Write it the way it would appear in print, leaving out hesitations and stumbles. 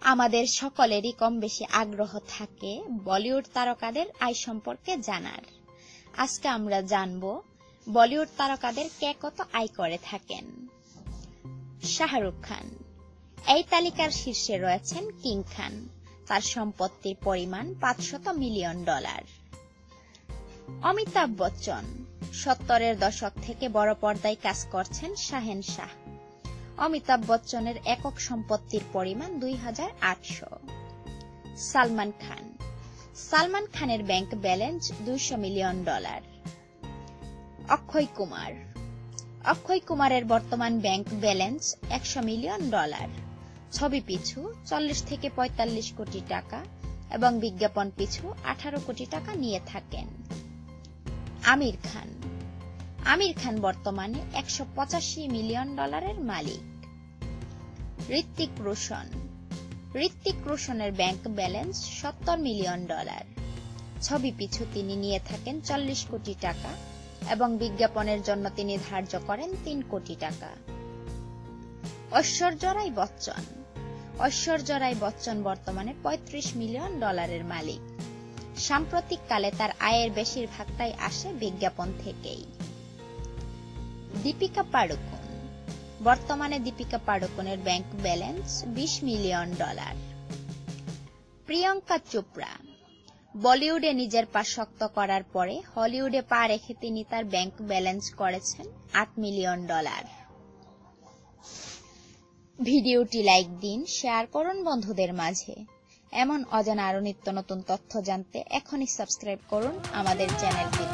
আমাদের সকলেরই কম বেশি আগ্রহ থাকে বলিউড তারকাদের আয় সম্পর্কে জানার। আজকে আমরা জানব বলিউড তারকাদের কে কত আয় করে থাকেন। শাহরুখ খান এই তালিকার শীর্ষে রয়েছেন। কিং খান, তার সম্পত্তির পরিমাণ $500 মিলিয়ন। অমিতাভ বচ্চন 70-এর দশক থেকে বড় পর্দায় কাজ করছেন শাহেনশাহ। অমিতাভ বচ্চনের একক সম্পত্তির পরিমাণ $2800। সালমান খানের ব্যাংক ব্যালেন্স $200 মিলিয়ন। অক্ষয় কুমারের বর্তমান ব্যাংক ব্যালেন্স $100 মিলিয়ন। ছবি পিছু 40 থেকে 45 কোটি টাকা এবং বিজ্ঞাপন পিছু 18 কোটি টাকা নিয়ে থাকেন। আমির খান বর্তমানে $185 মিলিয়ন মালিক। ঋত্বিক রোশনের ব্যাংক ব্যালেন্স $70 মিলিয়ন। ছবি পিছু তিনি নিয়ে থাকেন 40 কোটি টাকা এবং বিজ্ঞাপনের জন্য তিনি ধার্য করেন 3 কোটি টাকা। ঐশ্বর্য রাই বচ্চন বর্তমানে $35 মিলিয়ন মালিক। সাম্প্রতিক কালে তার আয়ের বেশিরভাগটাই আসে বিজ্ঞাপন থেকেই। বর্তমানে দীপিকা পাড়ুকোনের bank balance $20 million. Priyanka Chopra বলিউডে নিজের পা শক্ত করার পরে হলিউডে পা রেখে তিনি তার ব্যাংক ব্যালেন্স করেছেন $8 মিলিয়ন। ভিডিওটি লাইক দিন, শেয়ার করুন বন্ধুদের মাঝে। এমন অজানা আরো নিত্য নতুন তথ্য জানতে এখনই সাবস্ক্রাইব করুন আমাদের চ্যানেলটি।